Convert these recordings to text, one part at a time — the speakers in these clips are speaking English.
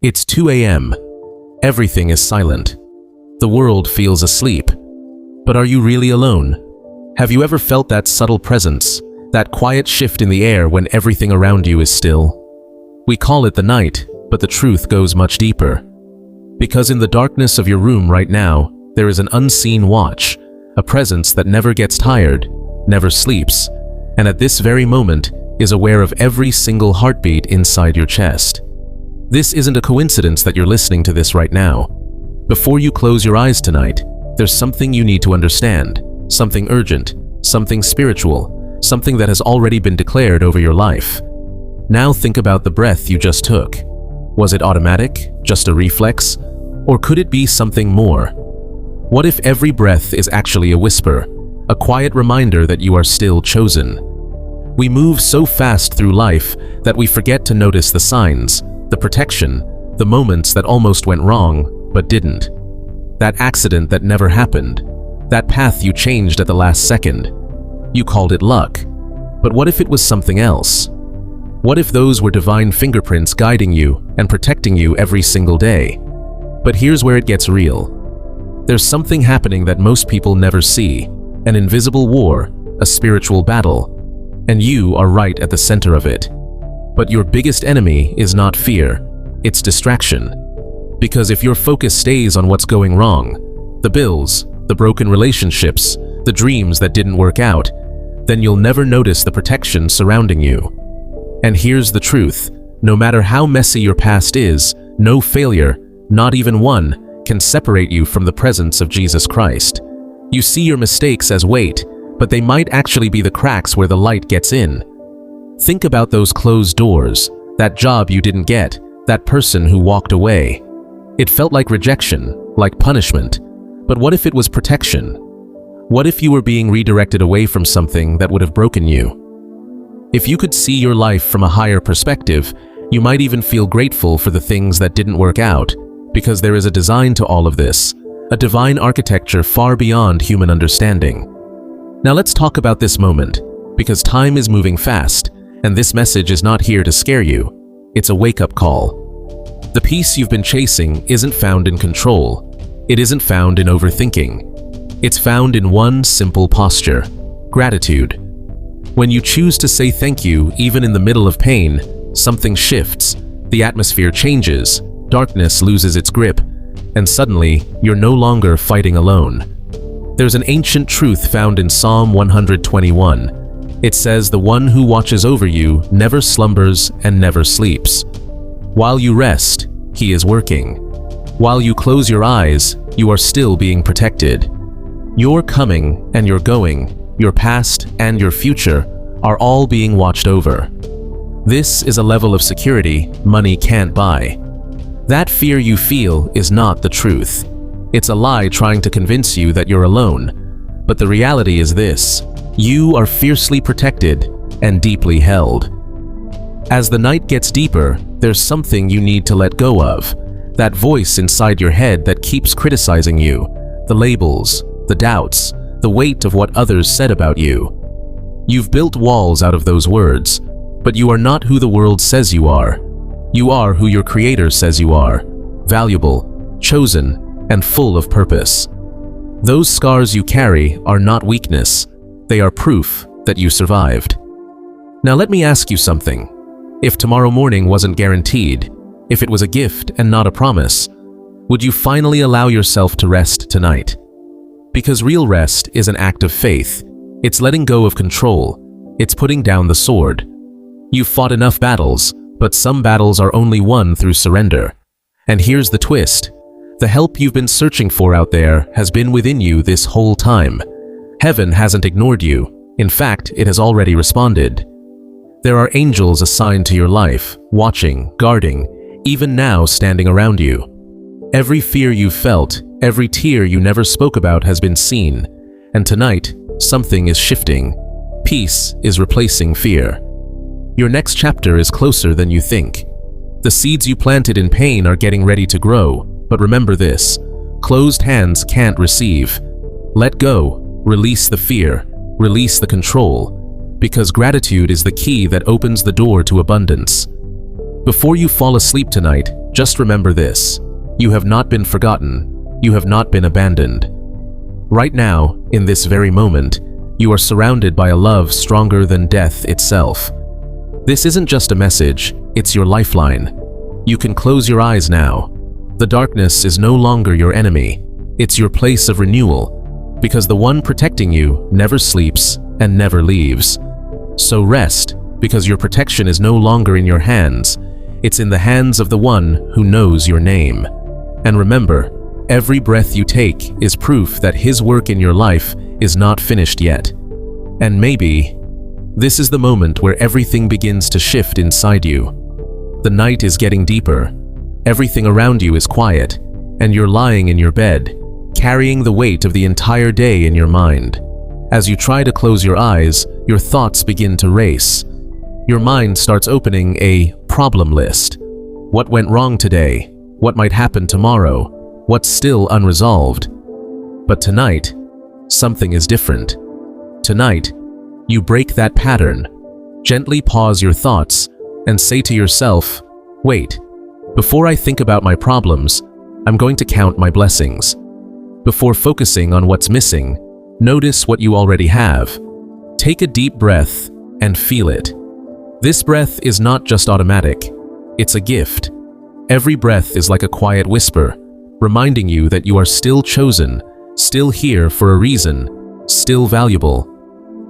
It's 2 a.m. Everything is silent. The world feels asleep. But are you really alone? Have you ever felt that subtle presence, that quiet shift in the air when everything around you is still? We call it the night, but the truth goes much deeper. Because in the darkness of your room right now, there is an unseen watch, a presence that never gets tired, never sleeps, and at this very moment is aware of every single heartbeat inside your chest. This isn't a coincidence that you're listening to this right now. Before you close your eyes tonight, there's something you need to understand, something urgent, something spiritual, something that has already been declared over your life. Now think about the breath you just took. Was it automatic, just a reflex, or could it be something more? What if every breath is actually a whisper, a quiet reminder that you are still chosen? We move so fast through life that we forget to notice the signs, the protection, the moments that almost went wrong, but didn't. That accident that never happened. That path you changed at the last second. You called it luck. But what if it was something else? What if those were divine fingerprints guiding you and protecting you every single day? But here's where it gets real. There's something happening that most people never see. An invisible war, a spiritual battle. And you are right at the center of it. But your biggest enemy is not fear, it's distraction. Because if your focus stays on what's going wrong, the bills, the broken relationships, the dreams that didn't work out, then you'll never notice the protection surrounding you. And here's the truth, no matter how messy your past is, no failure, not even one, can separate you from the presence of Jesus Christ. You see your mistakes as weight, but they might actually be the cracks where the light gets in. Think about those closed doors, that job you didn't get, that person who walked away. It felt like rejection, like punishment. But what if it was protection? What if you were being redirected away from something that would have broken you? If you could see your life from a higher perspective, you might even feel grateful for the things that didn't work out, because there is a design to all of this, a divine architecture far beyond human understanding. Now let's talk about this moment, because time is moving fast, and this message is not here to scare you. It's a wake-up call. The peace you've been chasing isn't found in control. It isn't found in overthinking. It's found in one simple posture: gratitude. When you choose to say thank you even in the middle of pain, something shifts, the atmosphere changes, darkness loses its grip, and suddenly you're no longer fighting alone. There's an ancient truth found in Psalm 121. It says, "The one who watches over you never slumbers and never sleeps." While you rest, he is working. While you close your eyes, you are still being protected. Your coming and your going, your past and your future, are all being watched over. This is a level of security money can't buy. That fear you feel is not the truth. It's a lie trying to convince you that you're alone. But the reality is this: you are fiercely protected and deeply held. As the night gets deeper, there's something you need to let go of. That voice inside your head that keeps criticizing you, the labels, the doubts, the weight of what others said about you. You've built walls out of those words, but you are not who the world says you are. You are who your Creator says you are: valuable, chosen, and full of purpose. Those scars you carry are not weakness. They are proof that you survived. Now let me ask you something. If tomorrow morning wasn't guaranteed, if it was a gift and not a promise, would you finally allow yourself to rest tonight? Because real rest is an act of faith. It's letting go of control. It's putting down the sword. You've fought enough battles, but some battles are only won through surrender. And here's the twist. The help you've been searching for out there has been within you this whole time. Heaven hasn't ignored you. In fact, it has already responded. There are angels assigned to your life, watching, guarding, even now standing around you. Every fear you've felt, every tear you never spoke about has been seen. And tonight, something is shifting. Peace is replacing fear. Your next chapter is closer than you think. The seeds you planted in pain are getting ready to grow, but remember this: closed hands can't receive. Let go, release the fear, release the control, because gratitude is the key that opens the door to abundance. Before you fall asleep tonight, Just remember this: you have not been forgotten, you have not been abandoned. Right now, in this very moment, you are surrounded by a love stronger than death itself. This isn't just a message, it's your lifeline. You can close your eyes now. The darkness is no longer your enemy. It's your place of renewal, because the one protecting you never sleeps and never leaves. So rest, because your protection is no longer in your hands. It's in the hands of the one who knows your name. And remember, every breath you take is proof that his work in your life is not finished yet. And maybe this is the moment where everything begins to shift inside you. The night is getting deeper. Everything around you is quiet, and you're lying in your bed, carrying the weight of the entire day in your mind. As you try to close your eyes, your thoughts begin to race. Your mind starts opening a problem list. What went wrong today? What might happen tomorrow? What's still unresolved? But tonight, something is different. Tonight, you break that pattern. Gently pause your thoughts and say to yourself, wait, before I think about my problems, I'm going to count my blessings. Before focusing on what's missing, notice what you already have. Take a deep breath and feel it. This breath is not just automatic, it's a gift. Every breath is like a quiet whisper, reminding you that you are still chosen, still here for a reason, still valuable.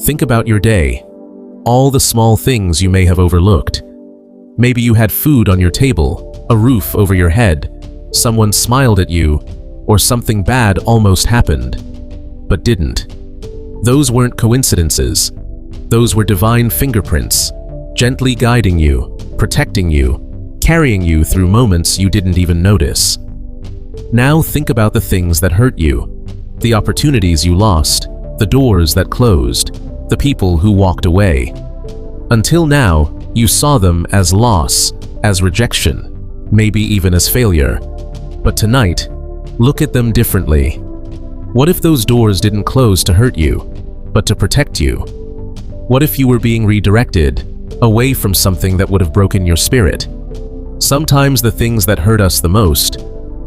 Think about your day, all the small things you may have overlooked. Maybe you had food on your table, a roof over your head, someone smiled at you, or something bad almost happened, but didn't. Those weren't coincidences. Those were divine fingerprints, gently guiding you, protecting you, carrying you through moments you didn't even notice. Now think about the things that hurt you, the opportunities you lost, the doors that closed, the people who walked away. Until now, you saw them as loss, as rejection, maybe even as failure. But tonight, look at them differently. What if those doors didn't close to hurt you, but to protect you? What if you were being redirected away from something that would have broken your spirit? Sometimes the things that hurt us the most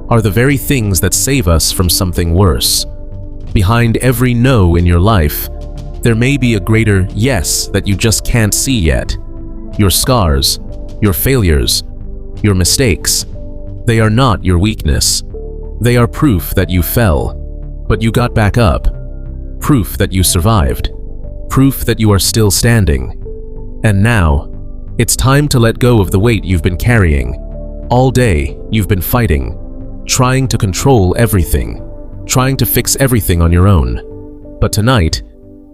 are the very things that save us from something worse. Behind every no in your life, there may be a greater yes that you just can't see yet. Your scars, your failures, your mistakes, they are not your weakness. They are proof that you fell, but you got back up. Proof that you survived. Proof that you are still standing. And now, it's time to let go of the weight you've been carrying. All day, you've been fighting, trying to control everything, trying to fix everything on your own. But tonight,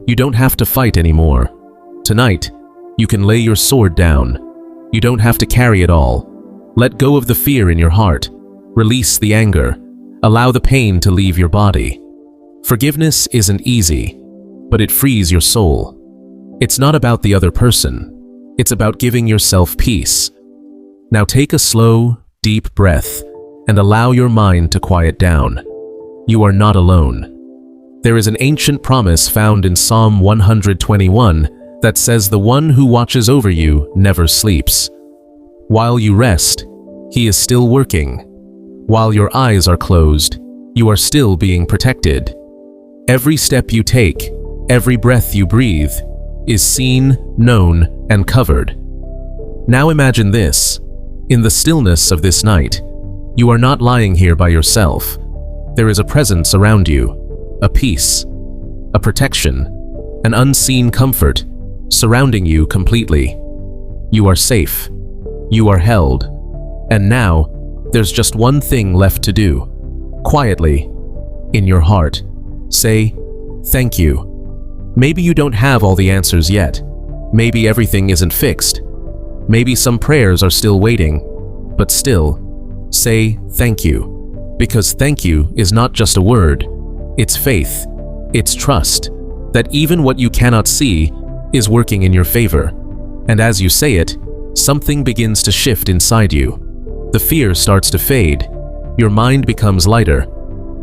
you don't have to fight anymore. Tonight, you can lay your sword down. You don't have to carry it all. Let go of the fear in your heart. Release the anger. Allow the pain to leave your body. Forgiveness isn't easy, but it frees your soul. It's not about the other person. It's about giving yourself peace. Now take a slow, deep breath and allow your mind to quiet down. You are not alone. There is an ancient promise found in Psalm 121 that says the one who watches over you never sleeps. While you rest, he is still working. While your eyes are closed, you are still being protected. Every step you take, every breath you breathe, is seen, known, and covered. Now imagine this. In the stillness of this night, you are not lying here by yourself. There is a presence around you, a peace, a protection, an unseen comfort surrounding you completely. You are safe. You are held. And now, there's just one thing left to do. Quietly, in your heart, say, thank you. Maybe you don't have all the answers yet. Maybe everything isn't fixed. Maybe some prayers are still waiting. But still, say thank you. Because thank you is not just a word. It's faith. It's trust that even what you cannot see is working in your favor. And as you say it, something begins to shift inside you. The fear starts to fade, your mind becomes lighter,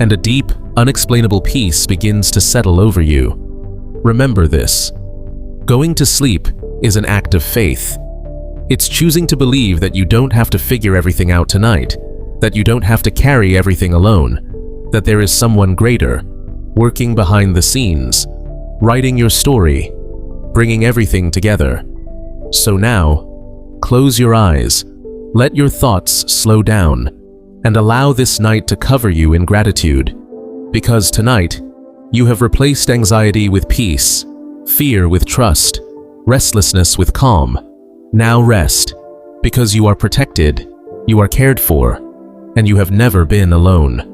and a deep, unexplainable peace begins to settle over you. Remember this. Going to sleep is an act of faith. It's choosing to believe that you don't have to figure everything out tonight, that you don't have to carry everything alone, that there is someone greater, working behind the scenes, writing your story, bringing everything together. So now, close your eyes, let your thoughts slow down, and allow this night to cover you in gratitude. Because tonight, you have replaced anxiety with peace, fear with trust, restlessness with calm. Now rest, because you are protected, you are cared for, and you have never been alone.